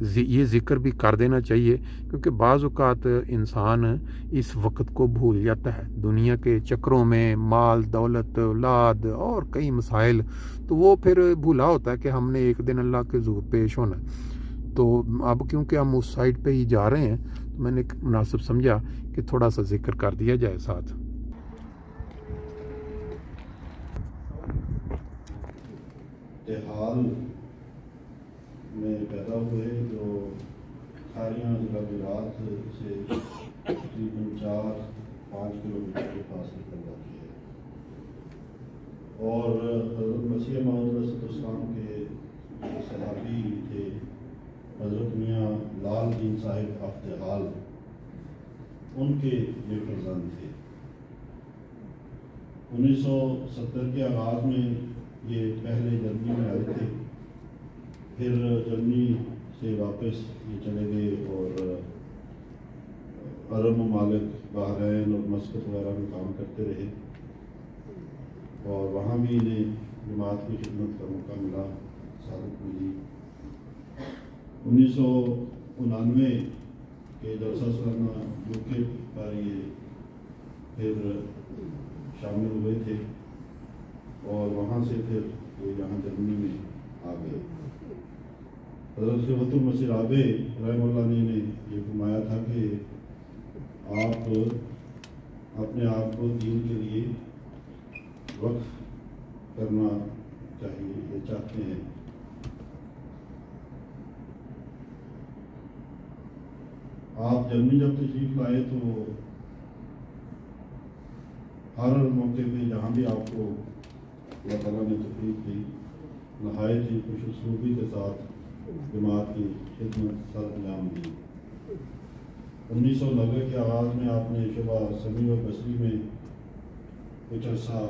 یہ ذکر بھی کر دینا چاہیے، کیونکہ بعض اوقات انسان اس وقت کو بھول جاتا ہے دنیا کے چکروں میں، مال دولت اولاد اور کئی مسائل، تو وہ پھر بھولا ہوتا ہے کہ ہم نے ایک دن اللہ کے حضور پیش ہونا ہے۔ تو اب کیونکہ ہم اس سائٹ پہ ہی جا رہے ہیں تو میں نے مناسب سمجھا کہ تھوڑا سا ذکر کر دیا جائے ساتھ۔ حال میں پیدا ہوئے جو کھاریاں ضلع گجرات سے تقریباً 4-5 کلومیٹر کے فاصلے پر واقع ہے، اور حضرت مسیح موعود علیہ السلام کے صحابی تھے حضرت میاں لال دین صاحب افتحال، ان کے یہ فرزند تھے۔ 1970 کے آغاز میں یہ پہلے جرمنی میں آئے تھے، پھر جرمنی سے واپس یہ چلے گئے اور عرب ممالک بحرین اور مسقط وغیرہ میں کام کرتے رہے، اور وہاں بھی انہیں جماعت کی خدمت کا موقع ملا، سعادت ملی۔ 1999 کے جلسہ سالانہ یوکے پر یہ پھر شامل ہوئے تھے، اور وہاں سے پھر وہ یہاں جرمنی میں آ گئے۔ حضرت خلوت المسیح رابع رحمہ اللہ نے یہ فرمایا تھا کہ آپ اپنے آپ کو دین کے لیے وقف کرنا چاہیے، یہ چاہتے ہیں۔ آپ جرمنی جب تشریف لائے تو ہر موقع پہ جہاں بھی آپ کو اللہ تعالیٰ نے توفیق دی، نہایت ہی خوش اسلوبی کے ساتھ جماعت کی خدمت سر انجام دی۔ 1990 کے آغاز میں آپ نے شعبہ سمیع و بصری میں کچھ عرصہ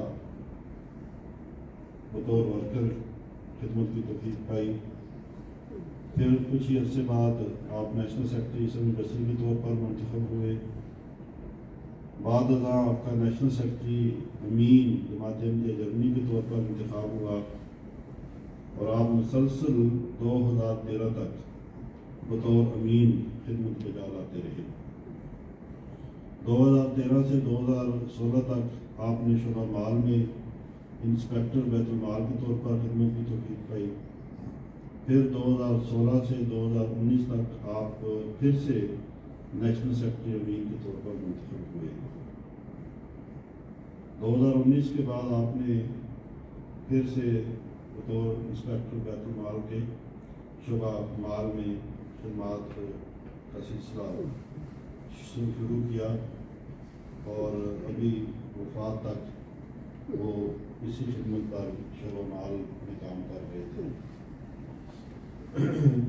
بطور ورکر خدمت کی توفیق پائی، پھر کچھ ہی عرصے بعد آپ نیشنل سیکرٹری سمیع بصری کے طور پر منتخب ہوئے۔ بعد ازاں آپ کا نیشنل سیکرٹری امین جماعت احمدیہ جرمنی کے طور پر انتخاب ہوا، اور آپ مسلسل 2013 تک بطور امین خدمت بجا لاتے رہے۔ 2013 سے 2016 تک آپ نے شعبہ مال میں انسپیکٹر بیت المال کے طور پر خدمت کی توفیق پائی۔ پھر 2016 سے 2019 تک آپ پھر سے نیشنل سیکرٹری امین کے طور پر منتخب ہوئے۔ 2019 کے بعد آپ نے پھر سے بطور انسپیکٹر بیت المال کے شعبہ مال میں خدمات کا سلسلہ شروع کیا، اور ابھی وفات تک وہ اسی خدمت پر شعبہ مال میں کام کر رہے تھے۔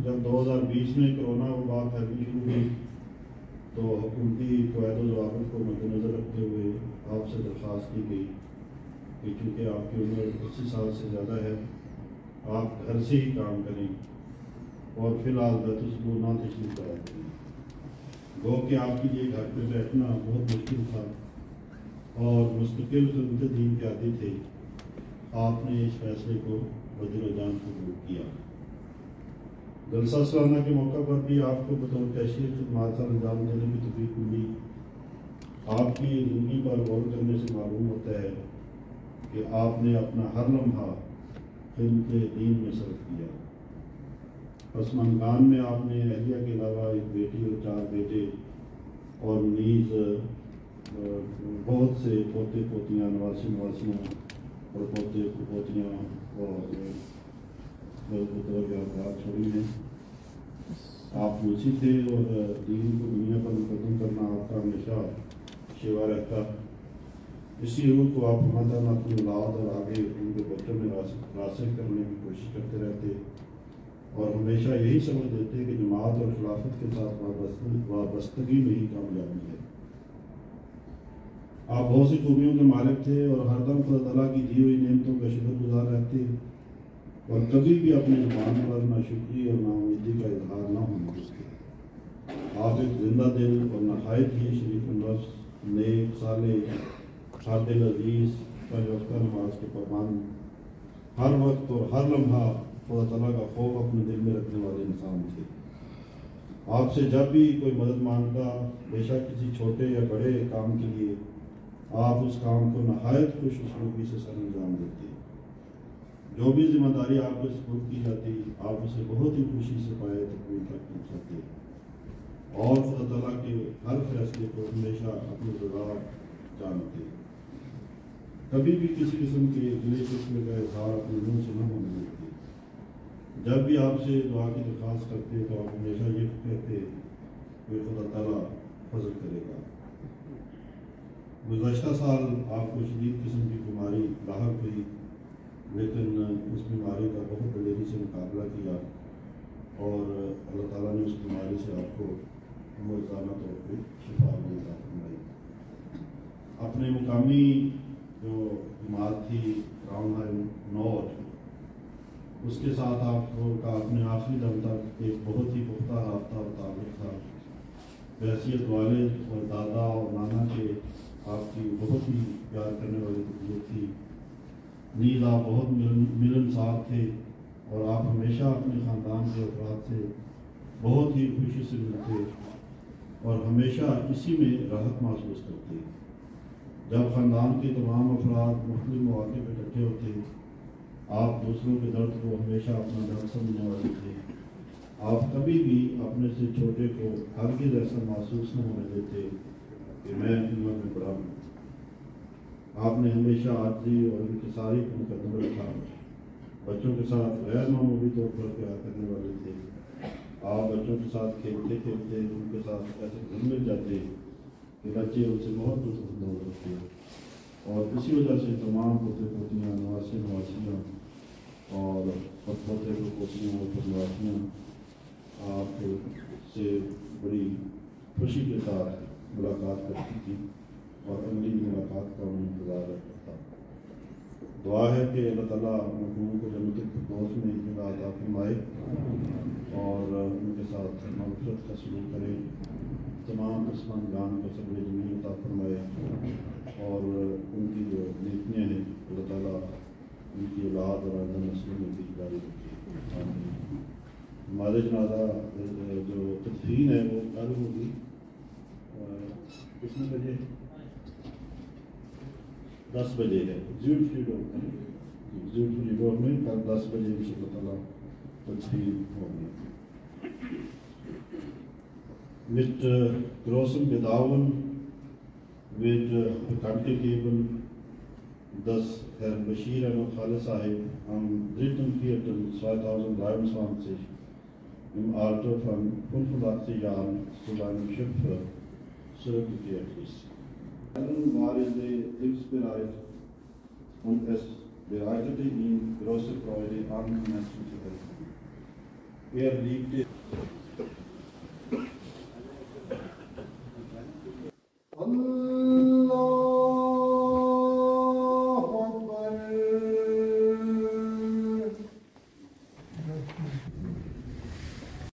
جب 2020 میں کرونا وبا پھیلنی شروع ہوئی تو حکومتی قواعد و ضوابط کو مد نظر رکھتے ہوئے آپ سے درخواست کی گئی کہ چونکہ آپ کی عمر 80 سال سے زیادہ ہے، آپ گھر سے ہی کام کریں اور فی الحال بیت الصبور نہ تشریف لایا کریں۔ گو کہ آپ کے لیے گھر پہ بیٹھنا بہت مشکل تھا اور مستقل خدمت دین کے عادی تھے، آپ نے اس فیصلے کو بدل و جان قبول کیا۔ جلسہ سالانہ کے موقع پر بھی آپ کو بطور کیشیئر خدمات سر انجام دینے کی توفیق ملی۔ آپ کی زندگی پر غور کرنے سے معلوم ہوتا ہے کہ آپ نے اپنا ہر لمحہ خدمت دین میں صرف کیا۔ پسماندگان میں آپ نے اہلیہ کے علاوہ ایک بیٹی اور 4 بیٹے اور نیز بہت سے پوتے پوتیاں، نواسیوں اور پوتے پوتیاں اور بطور یادگار چھوڑی ہیں۔ آپ موسی تھے اور دین کو دنیا پر مقدم کرنا آپ کا ہمیشہ شیوا رہتا۔ اسی روح کو آپ ہمارا اپنی اولاد اور آگے ان کے بچوں میں راسخ کرنے کی کوشش کرتے رہتے، اور ہمیشہ یہی سمجھ دیتے کہ جماعت اور خلافت کے ساتھ وابستگی میں ہی کامیابی ہے۔ آپ بہت سی خوبیوں کے مالک تھے اور ہر دم خدا تعالیٰ کی دی ہوئی نعمتوں کا شکر گزار رہتے، اور کبھی بھی اپنی زبان پر نہ شکری اور نہ امیدی کا اظہار نہ ہونے دیتے۔ آپ ایک زندہ دل اور نہایت ہی شریف النفس، نیک، صالح، عادل، عزیز، 5 وقت نماز کے پابند، ہر وقت اور ہر لمحہ خدا تعالیٰ کا خوف اپنے دل میں رکھنے والے انسان تھے۔ آپ سے جب بھی کوئی مدد مانگتا، بے شک کسی چھوٹے یا بڑے کام کے لیے، آپ اس کام کو نہایت خوش اسلوبی سے سر انجام دیتے۔ جو بھی ذمہ داری آپ کو سپرد کی جاتی، آپ اسے بہت ہی خوشی سے پائے تکمیل تک پہنچاتے اور خدا تعالیٰ کے ہر فیصلے کو ہمیشہ اپنی رضا جانتے۔ کبھی بھی کسی قسم کے گلے شکوے کا اظہار اپنے منہ سے نہ ہونے دیتے۔ جب بھی آپ سے دعا کی درخواست کرتے تو آپ ہمیشہ یہ کہتے کہ خدا تعالیٰ فضل کرے گا۔ گزشتہ سال آپ کو شدید قسم کی بیماری لاحق ہوئی، لیکن اس بیماری کا بہت دلیری سے مقابلہ کیا اور اللہ تعالیٰ نے اس بیماری سے آپ کو موجزانہ طور پہ شفا عطا فرمائی۔ اپنے مقامی جو جماعت تھی راؤنڈ ہائی نارتھ، اس کے ساتھ آپ لوگوں کا اپنے آخری دم تک ایک بہت ہی پختہ رابطہ اور تعلق تھا۔ بحیثیت والد اور دادا اور نانا کے آپ کی بہت ہی پیار کرنے والی طبیعت تھی، نیز آپ بہت ملنسار تھے اور آپ ہمیشہ اپنے خاندان کے افراد سے بہت ہی خوشی سے ملتے اور ہمیشہ اسی میں راحت محسوس کرتے۔ جب خاندان کے تمام افراد مختلف مواقع پہ اکٹھے ہوتے، آپ دوسروں کے درد کو ہمیشہ اپنا درد سمجھنے والے تھے۔ آپ کبھی بھی اپنے سے چھوٹے کو ہرگز ایسا محسوس نہ ہونے دیتے کہ میں عمر میں بڑا ہوں۔ آپ نے ہمیشہ عاجزی اور انکساری کو مقدم رکھا۔ بچوں کے ساتھ غیر معمولی طور پر پیار کرنے والے تھے۔ آپ بچوں کے ساتھ کھیلتے کھیلتے ان کے ساتھ ایسے گھل مل جاتے کہ بچے ان سے بہت لطف اندوز ہوتے، اور اسی وجہ سے تمام پوتے پوتیاں، نواسے نواسیاں اور پوتے پوتیاں اور نواسیاں آپ سے بڑی خوشی کے ساتھ ملاقات کرتی تھی اور اگلی ملاقات کا انہیں انتظار رکھتا تھا۔ دعا ہے کہ اللہ تعالیٰ مرحوم کو جنت الفردوس میں جگہ عطا فرمائے اور ان کے ساتھ مغفرت کا سلوک کرے، تمام قسم جان کو صبر جمیل عطا فرمائے اور ان کی جو نیکیاں ہیں اللہ تعالیٰ ان کی اولاد اور آئندہ نسلوں میں بھی جاری رکھے۔ ہمارے جنازہ جو تدفین ہے وہ کل ہوگی کتنے بجے؟ 10 بجے ہے زیوٹ فریڈور میں کل 10 بجے ان شاء اللہ تعالیٰ تدفین ہوگی۔ Mit großem Bedauern wird bekannt gegeben, dass Herr Bashir Ahmad Khalid Sahib am 3.4.2023 im Alter von 85 Jahren zu seinem Schöpfer zurückgekehrt ist. Dann war er sehr hilfsbereit und es bereitete ihm große Freude, anderen Menschen zu helfen. Er liebte